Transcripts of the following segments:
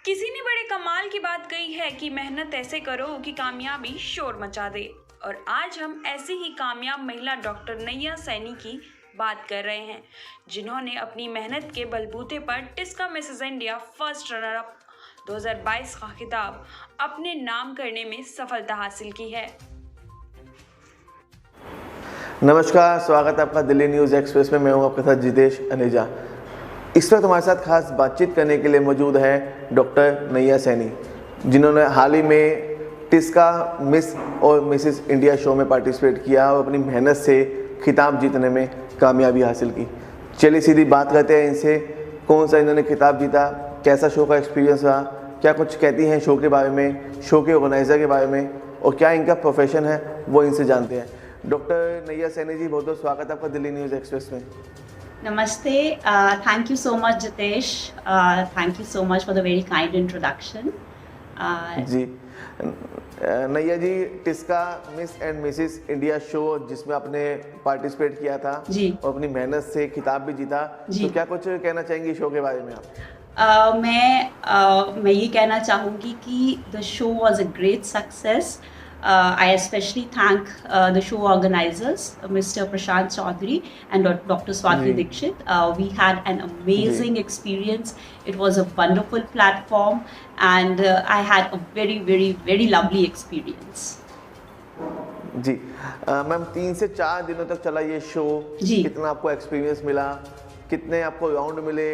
किसी ने बड़े कमाल की बात कही है कि मेहनत ऐसे करो कि कामयाबी शोर मचा दे। और आज हम ऐसी ही कामयाब महिला डॉक्टर नैया सैनी की बात कर रहे हैं, जिन्होंने अपनी मेहनत के बलबूते पर Tisca Mrs India first runner up 2022 का खिताब अपने नाम करने में सफलता हासिल की है। नमस्कार, स्वागत है आपका दिल्ली न्यूज़ एक्सप्रेस में। मैं हूं आपके साथ जितेश अनेजा। इस वक्त हमारे साथ खास बातचीत करने के लिए मौजूद है डॉक्टर नैया सैनी, जिन्होंने हाल ही में टिस्का मिस और मिसेस इंडिया शो में पार्टिसिपेट किया और अपनी मेहनत से खिताब जीतने में कामयाबी हासिल की। चलिए सीधी बात करते हैं इनसे, कौन सा इन्होंने खिताब जीता, कैसा शो का एक्सपीरियंस रहा, क्या कुछ कहती हैं शो के बारे में, शो के ऑर्गेनाइज़र के बारे में, और क्या इनका प्रोफेशन है वो इनसे जानते हैं। डॉक्टर नैया सैनी जी, बहुत बहुत स्वागत है आपका दिल्ली न्यूज़ एक्सप्रेस में। Namaste. Thank you so much, Jitesh. Thank you so much for the very kind introduction. जी Naiya ji, Tisca Miss and Mrs India show जिसमें आपने पार्टिसिपेट किया था जी, और अपनी मेहनत से खिताब भी जीता, तो क्या कुछ कहना चाहेंगी शो के बारे में आप? मैं ये कहना चाहूँगी कि the show was a great success. I especially thank the show organizers, Mr. Prashant Chaudhary and Dr. Swati Dikshit. We had an amazing experience. It was a wonderful platform, and I had a very, very, very lovely experience. Ji ma'am, 3 से 4 दिनों तक चला ये show. कितना आपको experience मिला, कितने आपको राउंड मिले,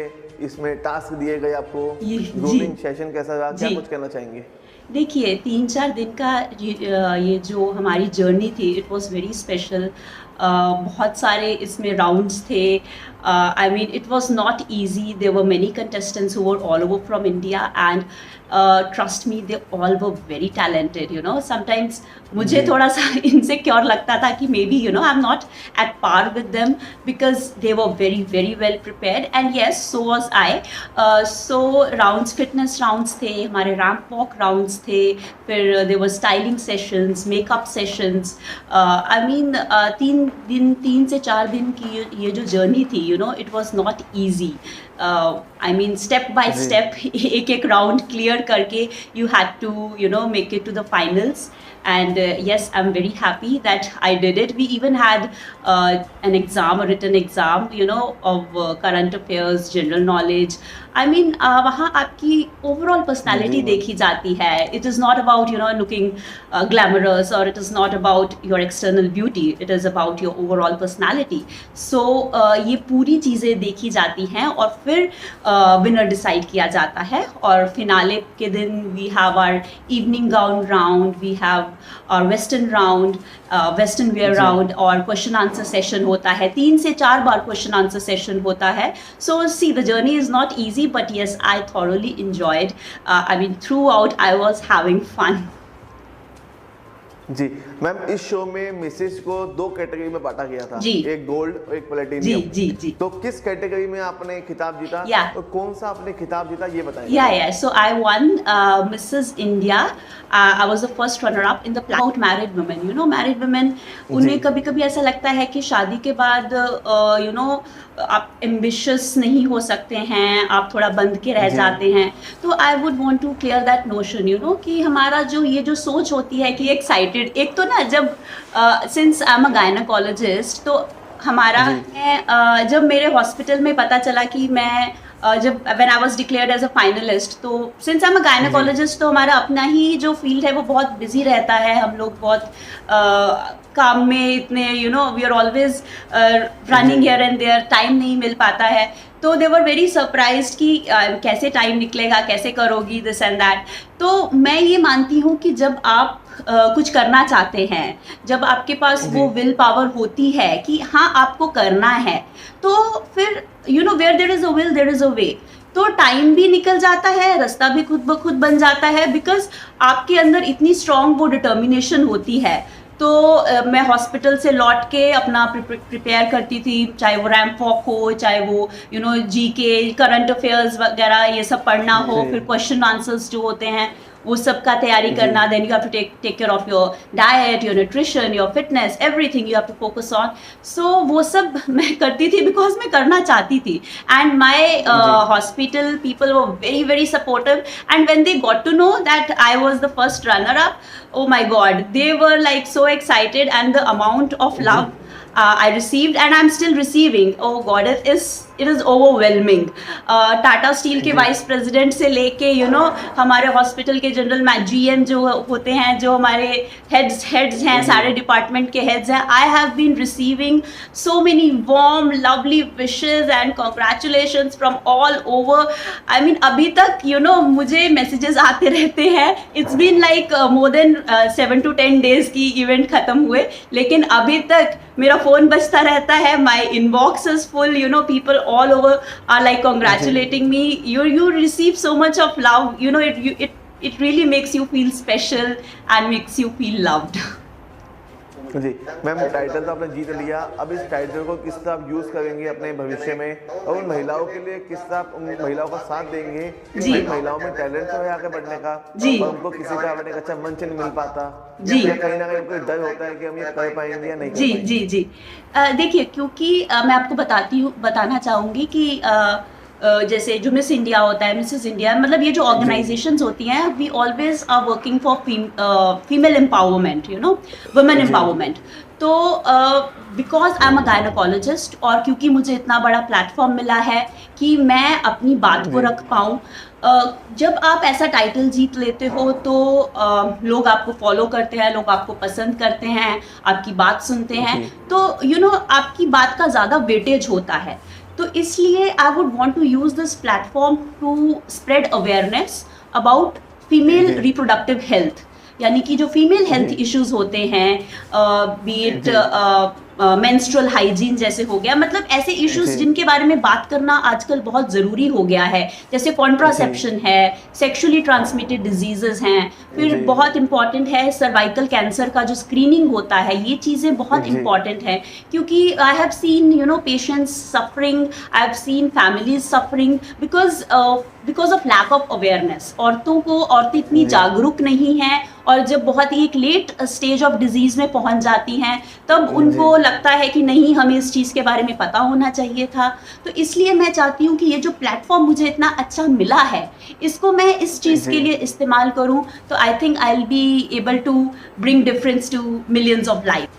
इसमें टास्क दिए गए आपको, ग्रूमिंग सेशन कैसा रहा, क्या कुछ कहना चाहेंगे? देखिए, 3-4 दिन का ये जो हमारी जर्नी थी, इट वॉज़ वेरी स्पेशल। बहुत सारे इसमें राउंड्स थे। I mean it was not easy. There were many contestants who were all over from India, and trust me, they all were very talented. You know, sometimes मुझे थोड़ा सा insecure लगता था कि maybe you know I am not at par with them, because they were very very well prepared, and yes, so was I. So rounds, fitness rounds थे, हमारे ramp walk rounds थे, फिर there were styling sessions, makeup sessions. I mean 3 से 4 दिन की ये जो journey थी, you know, it was not easy. I mean, step by step, एक राउंड क्लियर करके you had to, you know, make it to the finals. And yes, I'm very happy that I did it. We even had an exam, a written exam, you know, of current affairs, general knowledge. I mean, वहाँ आपकी overall personality देखी जाती है. It is not about, you know, looking glamorous, or it is not about your external beauty. It is about your overall personality. So ये पूरी चीज़ें देखी जाती हैं और फिर विनर डिसाइड किया जाता है। और फिनाले के दिन we have our evening gown round, we have our western round, western wear round, और क्वेश्चन आंसर सेशन होता है। 3 से 4 बार क्वेश्चन आंसर सेशन होता है। So see, the journey is not easy, but yes, I thoroughly enjoyed. I mean, throughout I was having fun. जी ma'am, इस शो में मिसेस को 2 कैटेगरी में बांटा गया था, एक गोल्ड और एक प्लेटिनियम। जी। तो किस कैटेगरी में आपने खिताब जीता और कौन सा आपने खिताब जीता, ये बताइए। Yeah. So I won Mrs. India. I was the first runner-up in the about married women. You know, married women, उन्हें कभी-कभी ऐसा लगता है कि शादी के बाद you know, आप एम्बिशियस नहीं हो सकते हैं, आप थोड़ा बंद के रह जाते हैं। तो I would want to clear that notion, you know, कि हमारा जो ये जो सोच होती है कि एक्साइटेड, एक तो ना, जब since I am a gynaecologist, तो हमारा जब मेरे हॉस्पिटल में पता चला कि मैं जब when I was declared as a finalist, तो since I am a gynaecologist, तो हमारा अपना ही जो फील्ड है वो बहुत बिजी रहता है। हम लोग बहुत काम में इतने, you know, we are always running here and there, time नहीं मिल पाता है। तो दे वर वेरी सरप्राइज्ड कि कैसे टाइम निकलेगा, कैसे करोगी, दिस एंड दैट। तो मैं ये मानती हूँ कि जब आप कुछ करना चाहते हैं, जब आपके पास वो विल पावर होती है कि हाँ आपको करना है, तो फिर you know, where there is a will there is a way. तो टाइम भी निकल जाता है, रास्ता भी खुद ब खुद बन जाता है, बिकॉज आपके अंदर इतनी स्ट्रॉन्ग वो डिटर्मिनेशन होती है। तो मैं हॉस्पिटल से लौट के अपना प्रिपेयर करती थी, चाहे वो रैंप वॉक हो, चाहे वो you know GK, current affairs वगैरह ये सब पढ़ना हो, फिर क्वेश्चन आंसर्स जो होते हैं वो सब का तैयारी करना, then you have to take care of your diet, your nutrition, your fitness, everything you have to focus on. So वो सब मैं करती थी बिकॉज मैं करना चाहती थी. And my hospital people were very very supportive, and when they got to know that I was the first runner up, oh my god, they were like so excited, and the amount of love I received and I'm still receiving, oh god, it is overwhelming. Tata steel के vice president से लेके हमारे hospital के general GM जो होते हैं, जो हमारे हेड्स हैं, सारे डिपार्टमेंट के हेड्स हैं, I have been receiving so many warm lovely wishes and congratulations from all over. I mean अभी तक मुझे मैसेजेस आते रहते हैं. It's been like more than 7 to 10 days की इवेंट ख़त्म हुए, लेकिन अभी तक मेरा फ़ोन बजता रहता है. My inbox is full, people all over are like congratulating me. You receive so much of love, it really makes you feel special and makes you feel loved. जी मैम, टाइटल तो आपने जीत लिया, अब इस title को किस तरह आप यूज़ करेंगे अपने भविष्य में, और उन महिलाओं के लिए किस तरह आप उन महिलाओं का साथ देंगे जी. महिलाओं में टैलेंट तो है आगे बढ़ने का जी. और उनको किसी का एक अच्छा मंच नहीं मिल पाता जी, कहीं ना कहीं उनको डर होता है कि हम ये कर पाएंगे या नहीं. जी जी जी देखिए, क्योंकि मैं आपको बताना चाहूँगी कि जैसे जो मिस इंडिया होता है, मिसेस इंडिया, मतलब ये जो ऑर्गेनाइजेशंस होती हैं, we always are working for female empowerment, women empowerment. तो because I am a gynaecologist, और क्योंकि मुझे इतना बड़ा प्लेटफॉर्म मिला है कि मैं अपनी बात को रख पाऊँ. जब आप ऐसा टाइटल जीत लेते हो तो लोग आपको फॉलो करते हैं, लोग आपको पसंद करते हैं, आपकी बात सुनते हैं, तो आपकी बात का ज़्यादा वेटेज होता है. तो इसलिए I would want to use this platform to spread awareness about female reproductive health, यानी कि जो फीमेल हेल्थ इश्यूज होते हैं, बी इट मेंस्ट्रुअल हाइजीन जैसे हो गया, मतलब ऐसे इश्यूज जिनके बारे में बात करना आजकल बहुत ज़रूरी हो गया है, जैसे कॉन्ट्रासेप्शन है, सेक्सुअली ट्रांसमिटेड डिजीजेस हैं, फिर बहुत इंपॉर्टेंट है सर्वाइकल कैंसर का जो स्क्रीनिंग होता है. ये चीज़ें बहुत इंपॉर्टेंट हैं, क्योंकि I have seen patients suffering, I have seen families suffering because of lack of awareness. औरतें इतनी जागरूक नहीं हैं, और जब बहुत ही एक लेट स्टेज ऑफ डिजीज़ में पहुंच जाती हैं, तब उनको लगता है कि नहीं, हमें इस चीज़ के बारे में पता होना चाहिए था. तो इसलिए मैं चाहती हूँ कि ये जो प्लेटफॉर्म मुझे इतना अच्छा मिला है, इसको मैं इस चीज़ के लिए इस्तेमाल करूँ. तो I think I will be able to bring difference to millions of life.